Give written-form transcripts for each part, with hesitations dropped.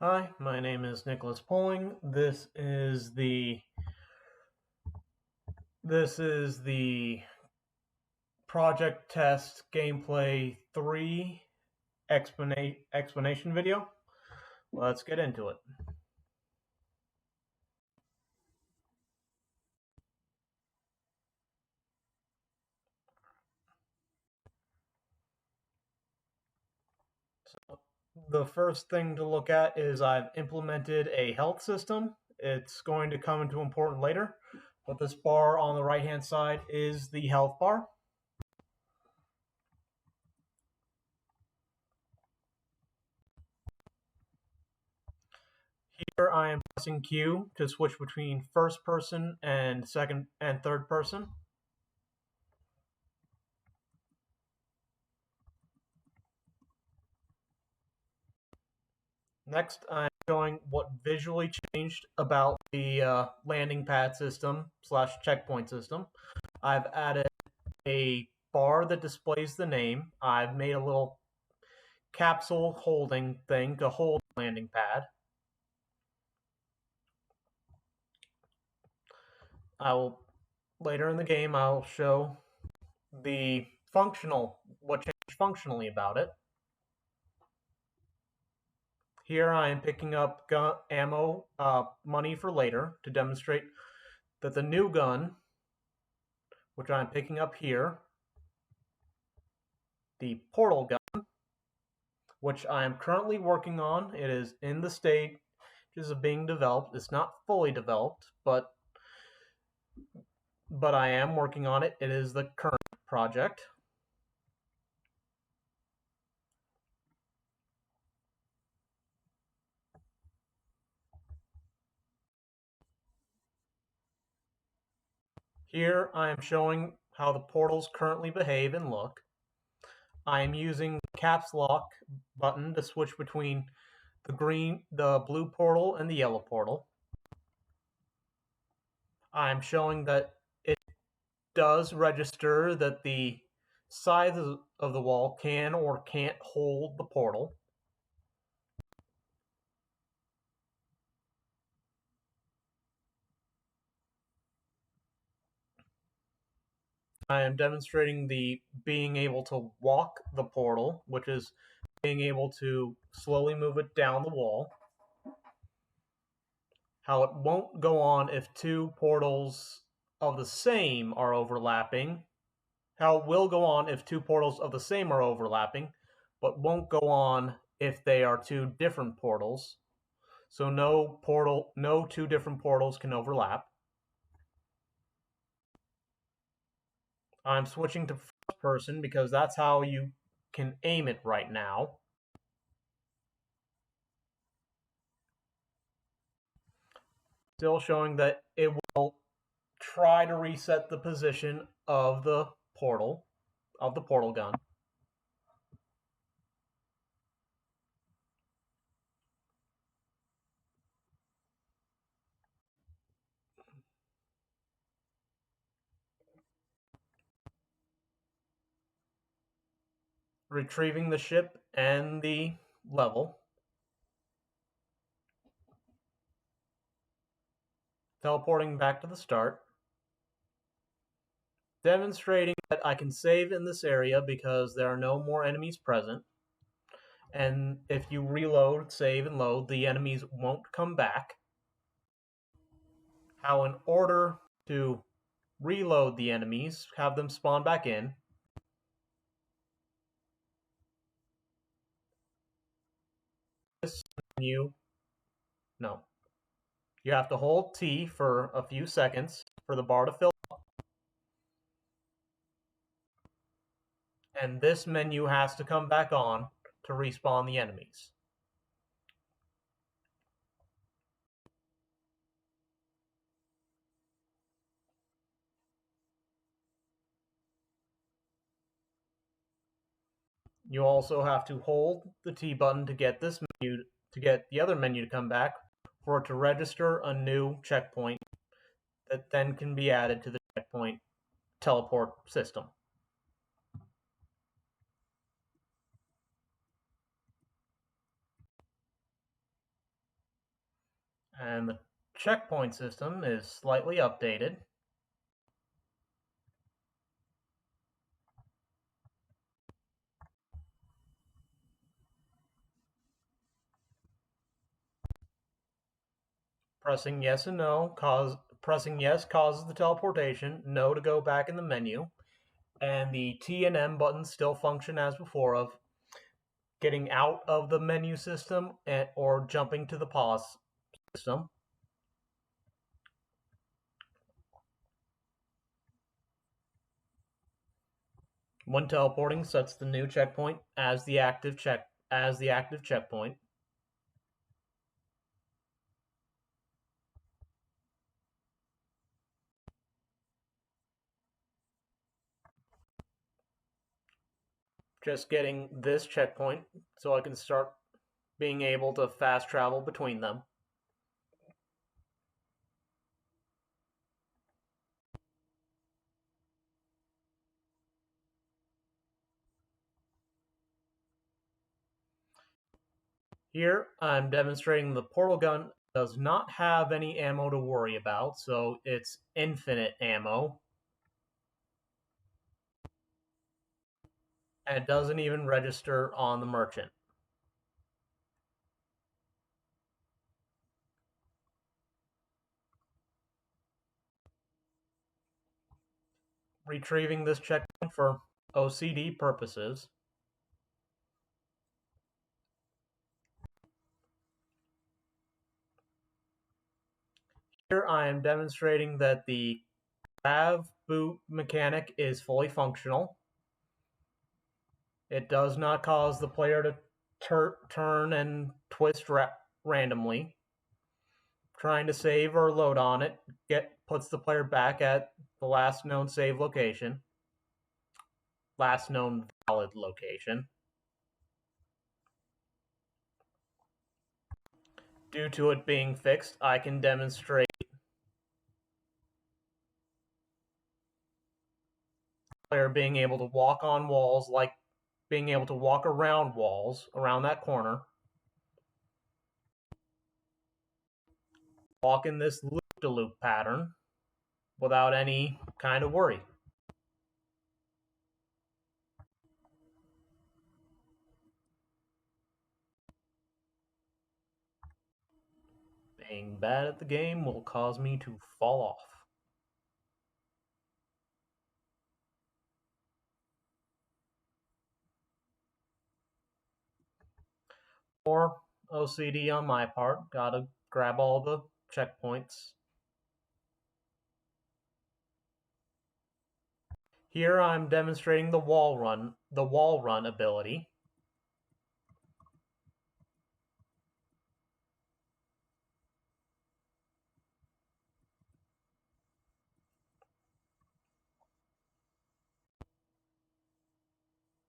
Hi, my name is Nicholas Poling. This is the Project Test Gameplay 3 explanation video. Let's get into it. So, the first thing to look at is I've implemented a health system. It's going to come into important later, but this bar on the right-hand side is the health bar. Here I am pressing Q to switch between first person and second and third person. Next, I'm showing what visually changed about the landing pad system / checkpoint system. I've added a bar that displays the name. I've made a little capsule holding thing to hold the landing pad. Later in the game, I'll show what changed functionally about it. Here I am picking up ammo money for later to demonstrate that the new gun, which I'm picking up here, the portal gun, which I am currently working on. It is in the stages of being developed. It's not fully developed, but I am working on it. It is the current project. Here I am showing how the portals currently behave and look. I am using the caps lock button to switch between the blue portal and the yellow portal. I'm showing that it does register that the sides of the wall can or can't hold the portal. I am demonstrating the being able to walk the portal, which is being able to slowly move it down the wall. How it won't go on if two portals of the same are overlapping. How it will go on if two portals of the same are overlapping, but won't go on if they are two different portals. So no two different portals can overlap. I'm switching to first person because that's how you can aim it right now. Still showing that it will try to reset the position of the portal gun. Retrieving the ship and the level. Teleporting back to the start. Demonstrating that I can save in this area because there are no more enemies present. And if you reload, save, and load, the enemies won't come back. How in order to reload the enemies, have them spawn back in. This menu, no. You have to hold T for a few seconds for the bar to fill up. And this menu has to come back on to respawn the enemies. You also have to hold the T button to get this menu, to get the other menu to come back, for it to register a new checkpoint that then can be added to the checkpoint teleport system. And the checkpoint system is slightly updated. Pressing yes and no pressing yes causes the teleportation, no to go back in the menu, and the T and M buttons still function as before of getting out of the menu system or jumping to the pause system. When teleporting, sets the new checkpoint as the active checkpoint. Just getting this checkpoint so I can start being able to fast travel between them. Here, I'm demonstrating the portal gun does not have any ammo to worry about, so it's infinite ammo. And it doesn't even register on the merchant. Retrieving this checkpoint for OCD purposes. Here I am demonstrating that the grav boot mechanic is fully functional. It does not cause the player to turn and twist randomly. Trying to save or load on it puts the player back at the last known save location. Last known valid location. Due to it being fixed, I can demonstrate player being able to walk on walls, like being able to walk around walls around that corner. Walk in this loop-to-loop pattern without any kind of worry. Being bad at the game will cause me to fall off. More OCD on my part. Gotta grab all the checkpoints. Here I'm demonstrating the wall run ability.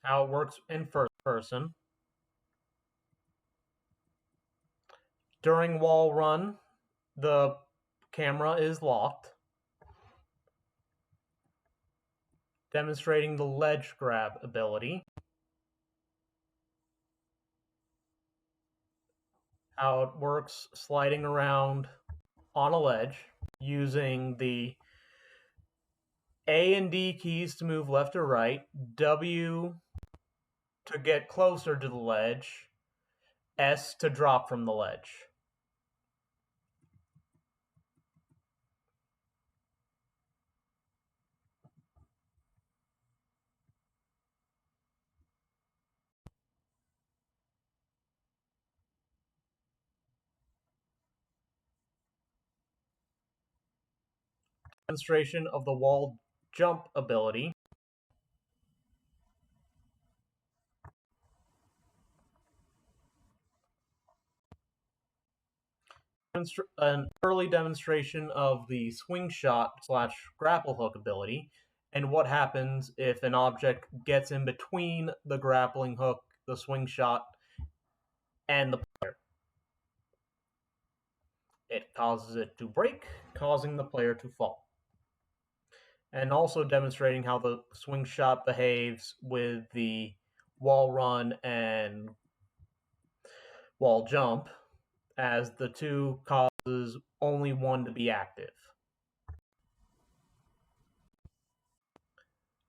How it works in first person. During wall run, the camera is locked. Demonstrating the ledge grab ability. How it works sliding around on a ledge using the A and D keys to move left or right, W to get closer to the ledge, S to drop from the ledge. Demonstration of the wall jump ability. An early demonstration of the swing shot / grapple hook ability, and what happens if an object gets in between the grappling hook, the swing shot, and the player. It causes it to break, causing the player to fall. And also demonstrating how the swing shot behaves with the wall run and wall jump, as the two cause causes only one to be active.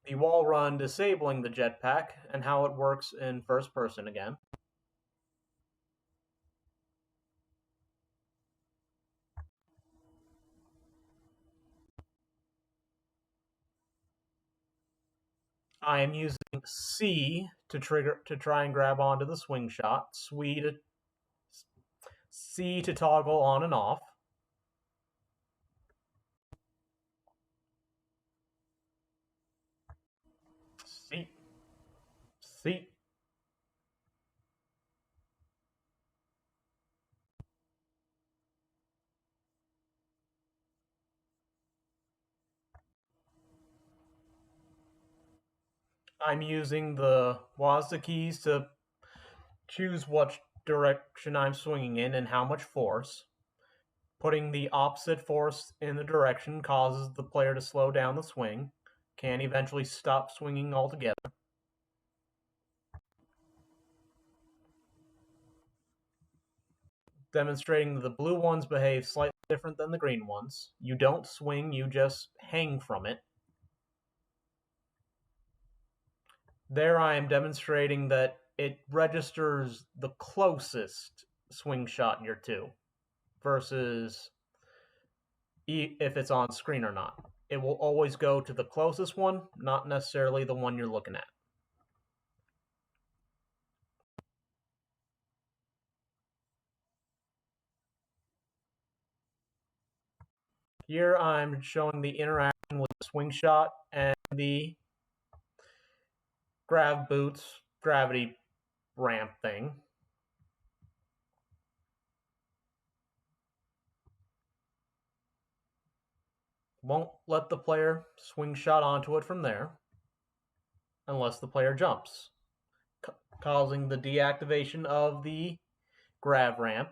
The wall run disabling the jetpack and how it works in first person again. I am using C to try and grab onto the swing shot, C to toggle on and off. C. C. I'm using the WASD keys to choose what direction I'm swinging in and how much force. Putting the opposite force in the direction causes the player to slow down the swing, can eventually stop swinging altogether. Demonstrating that the blue ones behave slightly different than the green ones. You don't swing, you just hang from it. There I am demonstrating that it registers the closest swing shot you're to versus if it's on screen or not. It will always go to the closest one, not necessarily the one you're looking at. Here I'm showing the interaction with the swing shot and the grav boots gravity ramp thing. Won't let the player swing shot onto it from there unless the player jumps, causing the deactivation of the grav ramp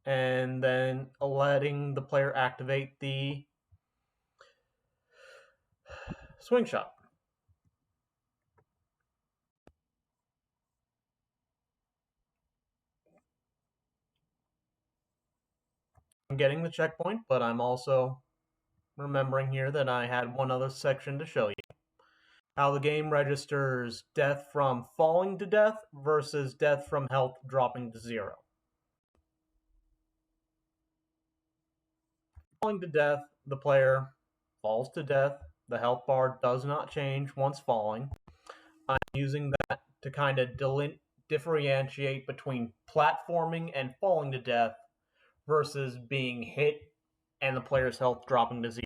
and then letting the player activate the swing shot. I'm getting the checkpoint, but I'm also remembering here that I had one other section to show you. How the game registers death from falling to death versus death from health dropping to 0. Falling to death, the player falls to death. The health bar does not change once falling. I'm using that to kind of differentiate between platforming and falling to death versus being hit and the player's health dropping to 0.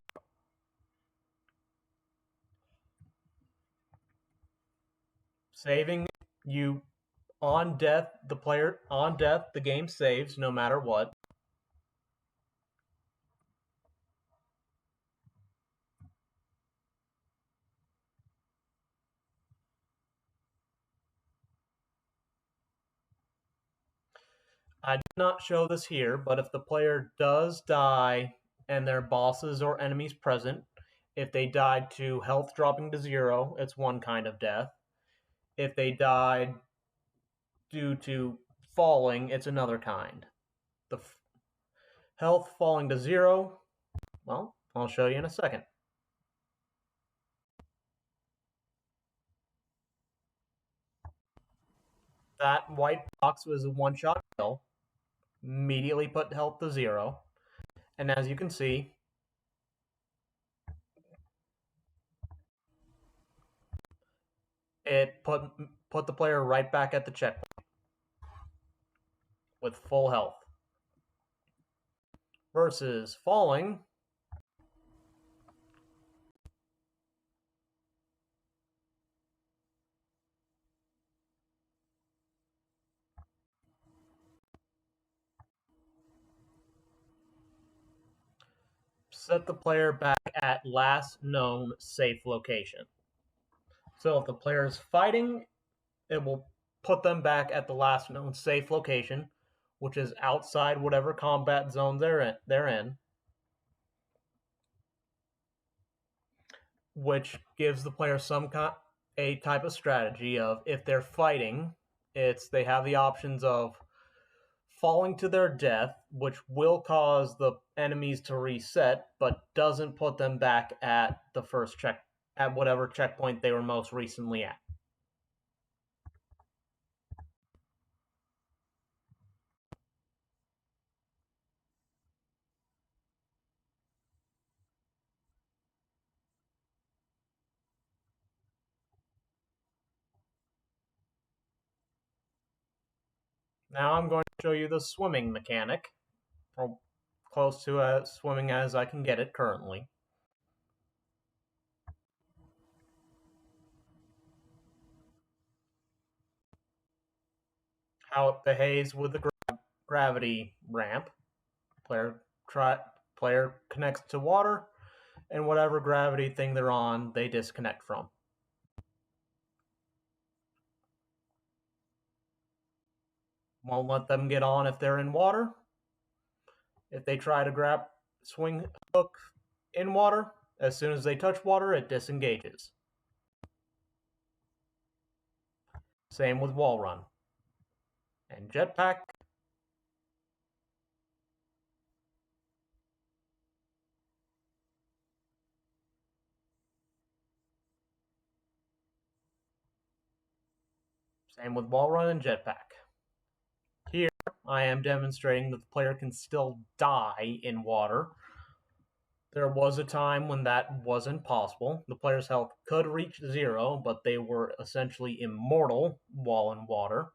Saving, you on death, the game saves no matter what. I did not show this here, but if the player does die and their bosses or enemies present, if they died to health dropping to 0, it's one kind of death. If they died due to falling, it's another kind. The health falling to 0, well, I'll show you in a second. That white box was a one-shot kill. Immediately put health to 0. And as you can see, it put the player right back at the checkpoint with full health. Versus falling, set the player back at last known safe location. So if the player is fighting, it will put them back at the last known safe location, which is outside whatever combat zone they're in, which gives the player a type of strategy of if they're fighting, they have the options of falling to their death, which will cause the enemies to reset, but doesn't put them back at the first check at whatever checkpoint they were most recently at. Now I'm going to show you the swimming mechanic, or close to as swimming as I can get it currently. How it behaves with the gravity ramp. Player player connects to water, and whatever gravity thing they're on, they disconnect from. Won't let them get on if they're in water. If they try to swing hook in water, as soon as they touch water, it disengages. Same with wall run. And jetpack. Same with wall run and jetpack. Here, I am demonstrating that the player can still die in water. There was a time when that wasn't possible. The player's health could reach 0, but they were essentially immortal while in water.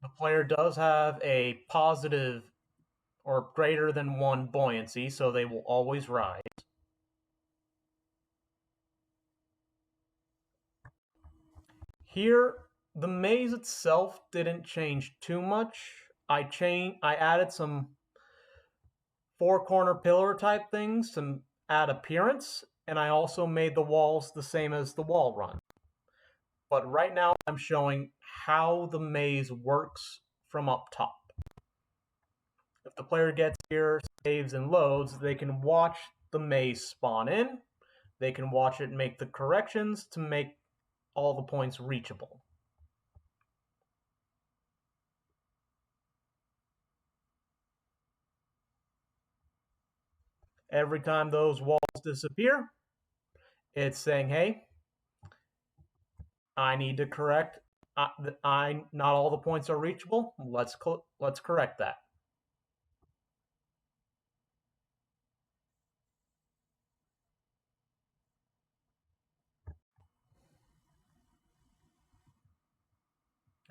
The player does have a positive or greater than 1 buoyancy, so they will always rise. Here, the maze itself didn't change too much. I added some 4-corner pillar type things to add appearance, and I also made the walls the same as the wall run. But right now I'm showing how the maze works from up top. If the player gets here, saves, and loads, they can watch the maze spawn in. They can watch it make the corrections to make all the points reachable. Every time those walls disappear, it's saying, hey, I need to correct. Not all the points are reachable. Let's correct that.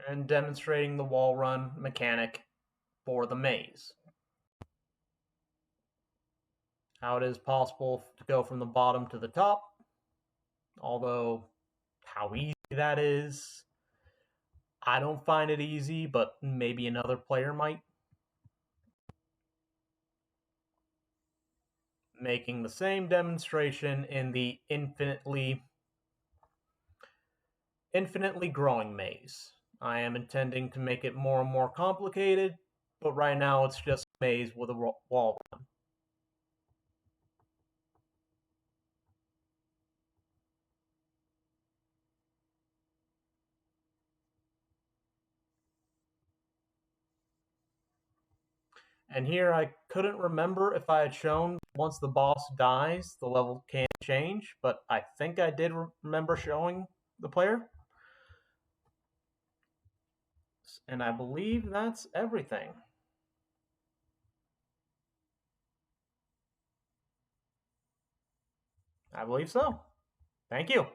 And demonstrating the wall run mechanic for the maze. How it is possible to go from the bottom to the top, although how easy that is, I don't find it easy, but maybe another player might. Making the same demonstration in the infinitely growing maze. I am intending to make it more and more complicated, but right now it's just a maze with a wall run. And here I couldn't remember if I had shown once the boss dies, the level can change, but I think I did remember showing the player. And I believe that's everything. I believe so. Thank you.